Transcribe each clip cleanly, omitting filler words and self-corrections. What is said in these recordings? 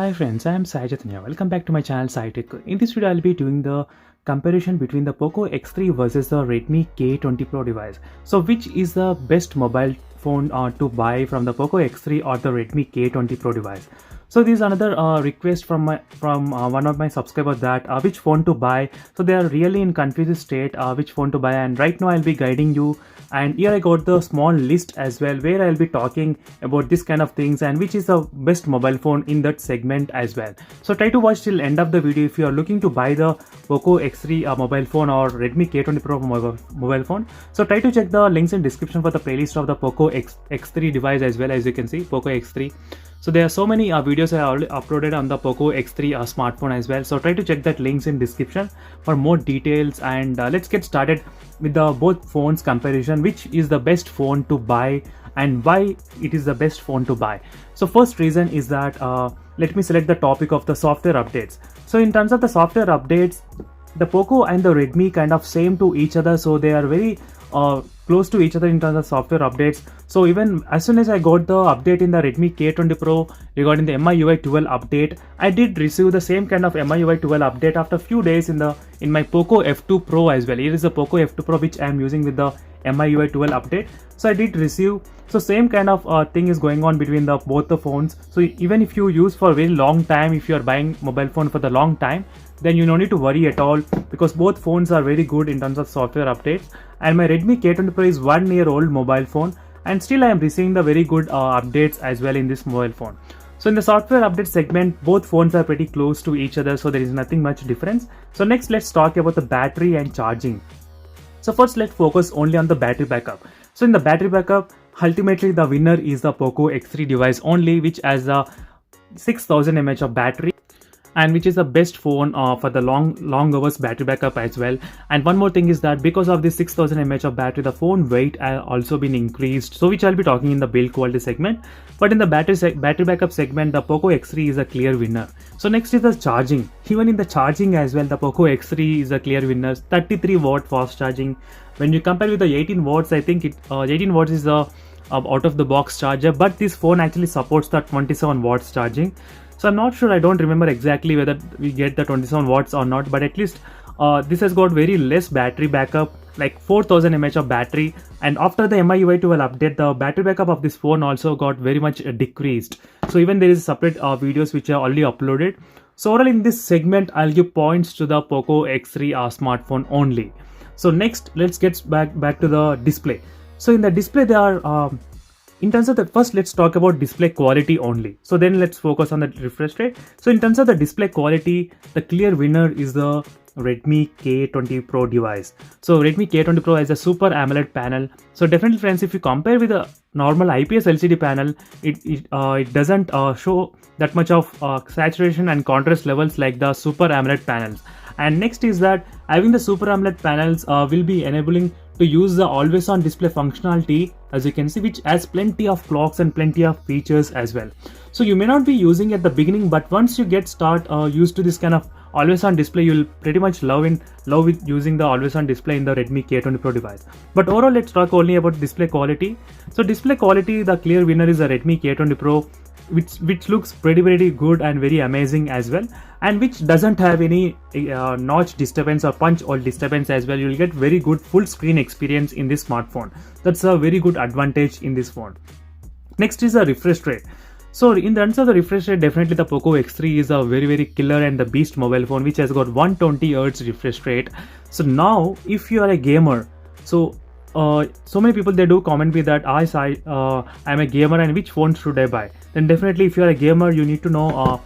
Hi friends, I am Sai Chaitanya. Welcome back to my channel Sai Tech. In this video, I'll be doing the comparison between the Poco X3 versus the Redmi K20 Pro device. So which is the best mobile phone to buy from the Poco X3 or the Redmi K20 Pro device? So this is another request from one of my subscribers that which phone to buy. So they are really in confused state which phone to buy, and right now I'll be guiding you. And here I got the small list as well where I'll be talking about this kind of things and which is the best mobile phone in that segment as well. So try to watch till end of the video if you are looking to buy the Poco X3 mobile phone or Redmi K20 Pro mobile phone. So try to check the links in description for the playlist of the Poco X3 device as well. As you can see, Poco X3. So there are so many videos I already uploaded on the Poco X3 smartphone as well. So try to check that links in description for more details, and let's get started with the both phones comparison. Which is the best phone to buy and why it is the best phone to buy. So first reason is that let me select the topic of the software updates. So in terms of the software updates, the Poco and the Redmi kind of same to each other, so they are very close to each other in terms of software updates. So even as soon as I got the update in the Redmi K20 Pro regarding the MIUI 12 update, I did receive the same kind of MIUI 12 update after few days in my Poco F2 Pro as well. Here is the Poco F2 Pro which I am using with the MIUI 12 update. So I did receive, so same kind of thing is going on between both the phones. So even if you use for a very long time, if you are buying mobile phone for the long time, then you don't need to worry at all because both phones are very good in terms of software updates. And my Redmi K20 Pro is 1 year old mobile phone, and still I am receiving the very good updates as well in this mobile phone. So in the software update segment, both phones are pretty close to each other, so there is nothing much difference. So next, let's talk about the battery and charging. So first, let's focus only on the battery backup. So in the battery backup, ultimately the winner is the Poco X3 device only, which has a 6000 mAh of battery, and which is the best phone for the long hours battery backup as well. And one more thing is that because of this 6000 mAh of battery, the phone weight has also been increased, so which I'll be talking in the build quality segment. But in the battery backup segment, the Poco X3 is a clear winner. So next is the charging. Even in the charging as well, the Poco X3 is a clear winner. 33 watt fast charging. When you compare with the 18 watts, I think 18 watts is the out of the box charger, but this phone actually supports the 27 watts charging. So I'm not sure, I don't remember exactly whether we get the 27 watts or not, but at least this has got very less battery backup, like 4000 mAh of battery. And after the MIUI 12 update, the battery backup of this phone also got very much decreased. So even there is separate videos which are already uploaded. So overall in this segment, I'll give points to the Poco X3 smartphone only. So next, let's get back to the display. So in the display, there are in terms of the first, let's talk about display quality only. So then let's focus on the refresh rate. So in terms of the display quality, the clear winner is the Redmi K20 Pro device. So Redmi K20 Pro has a Super AMOLED panel. So definitely friends, if you compare with a normal IPS LCD panel, it doesn't show that much of saturation and contrast levels like the Super AMOLED panels. And next is that having the Super AMOLED panels will be enabling to use the always on display functionality, as you can see, which has plenty of clocks and plenty of features as well. So you may not be using at the beginning, but once you get used to this kind of always on display, you'll pretty much love with using the always on display in the Redmi K20 Pro device. But overall, let's talk only about display quality. So display quality, the clear winner is the Redmi K20 Pro, which looks pretty good and very amazing as well, and which doesn't have any notch disturbance or punch hole disturbance as well. You'll get very good full screen experience in this smartphone. That's a very good advantage in this phone. Next is the refresh rate. So in terms of the refresh rate, definitely the Poco X3 is a very killer and the beast mobile phone, which has got 120 Hz refresh rate. So now if you are a gamer, so many people, they do comment me that I'm a gamer and which phone should I buy. Then definitely if you are a gamer, you need to know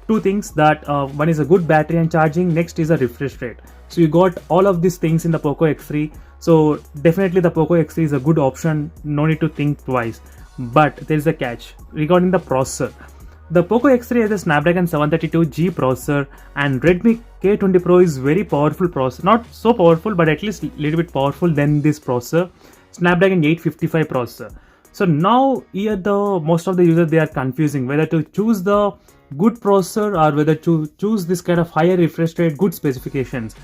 two things, that one is a good battery and charging, next is a refresh rate. So you got all of these things in the Poco X3. So definitely the Poco X3 is a good option, no need to think twice. But there is a catch regarding the processor. The Poco X3 has a Snapdragon 732G processor, and Redmi K20 Pro is very powerful processor. Not so powerful, but at least a little bit powerful than this processor, Snapdragon 855 processor. So now here most of the users, they are confusing whether to choose the good processor or whether to choose this kind of higher refresh rate, good specifications.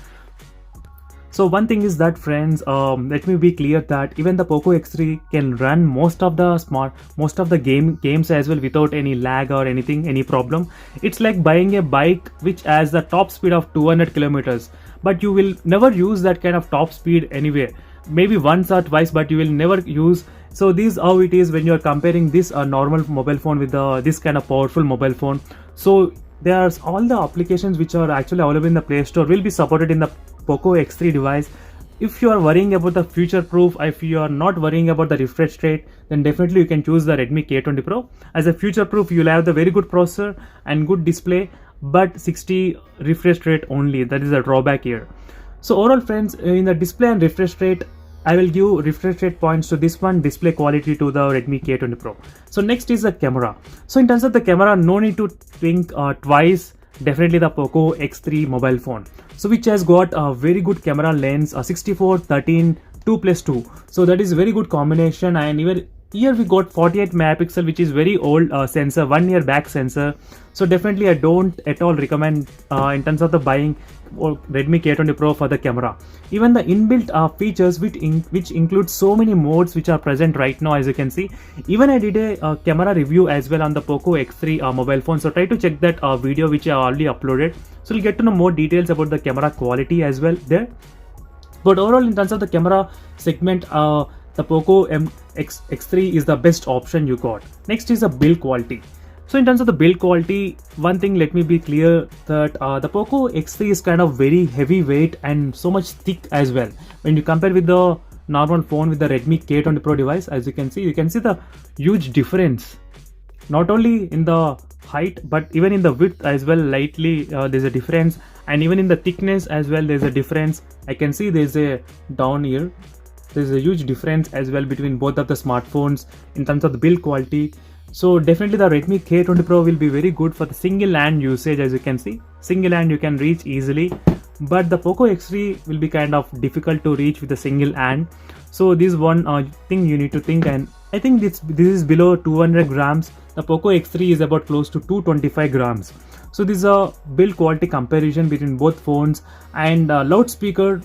So one thing is that friends, let me be clear that even the Poco X3 can run most of the games as well without any lag or any problem. It's like buying a bike which has the top speed of 200 kilometers, but you will never use that kind of top speed anywhere. Maybe once or twice, but you will never use. So this how it is when you are comparing this normal mobile phone with this kind of powerful mobile phone. So there's all the applications which are actually available in the Play Store will be supported in the Poco X3 device. If you are worrying about the future proof, if you are not worrying about the refresh rate, then definitely you can choose the Redmi K20 Pro. As a future proof, you'll have the very good processor and good display, but 60 refresh rate only. That is a drawback here. So overall friends, in the display and refresh rate, I will give refresh rate points to this one, display quality to the Redmi K20 Pro. So next is the camera. So in terms of the camera, no need to think twice. Definitely the Poco X3 mobile phone, so which has got a very good camera lens, a 64 13 2+2. So that is very good combination. And even here we got 48 megapixel, which is very old sensor, 1 year back sensor. So definitely I don't at all recommend in terms of the buying or Redmi K20 Pro for the camera. Even the inbuilt features which include so many modes which are present right now, as you can see. Even I did a camera review as well on the Poco X3 mobile phone, so try to check that video which I already uploaded. So you'll get to know more details about the camera quality as well there. But overall, in terms of the camera segment, the Poco X3 is the best option you got. Next is the build quality. So in terms of the build quality, one thing let me be clear that the Poco X3 is kind of very heavyweight and so much thick as well. When you compare with the normal phone with the Redmi K20 Pro device, as you can see the huge difference. Not only in the height, but even in the width as well, lightly there's a difference, and even in the thickness as well there's a difference. I can see there's a down here. There's a huge difference as well between both of the smartphones in terms of the build quality. So definitely the Redmi K20 Pro will be very good for the single hand usage. As you can see, single hand you can reach easily, but the Poco X3 will be kind of difficult to reach with a single hand. So this one thing you need to think, and I think this is below 200 grams. The Poco X3 is about close to 225 grams. So this is a build quality comparison between both phones. And loudspeaker,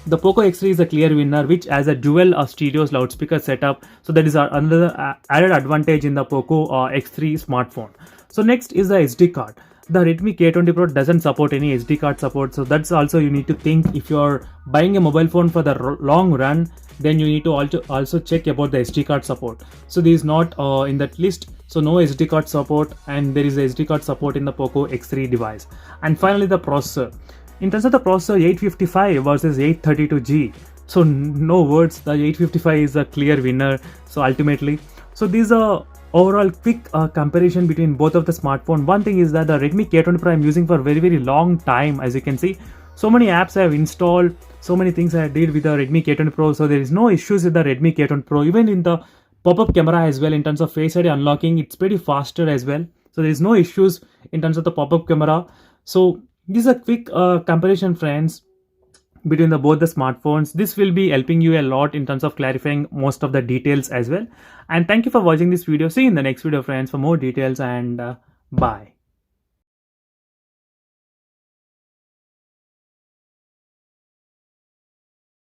the Poco X3 is a clear winner, which has a dual stereo loudspeaker setup. So that is another added advantage in the Poco X3 smartphone. So next is the SD card. The Redmi K20 Pro doesn't support any SD card support. So that's also you need to think. If you're buying a mobile phone for the long run, then you need to also check about the SD card support. So this is not in that list. So no SD card support, and there is a SD card support in the Poco X3 device. And finally the processor. In terms of the processor, 855 versus 832G. So no words, the 855 is a clear winner. So ultimately, so these are overall quick comparison between both of the smartphone. One thing is that the Redmi K20 Pro I'm using for very long time. As you can see, so many apps I have installed, so many things I did with the Redmi K20 Pro. So there is no issues with the Redmi K20 Pro. Even in the pop-up camera as well, in terms of Face ID unlocking, it's pretty faster as well. So there is no issues in terms of the pop-up camera. So this is a quick comparison, friends, between both the smartphones. This will be helping you a lot in terms of clarifying most of the details as well. And thank you for watching this video. See you in the next video, friends, for more details, and bye.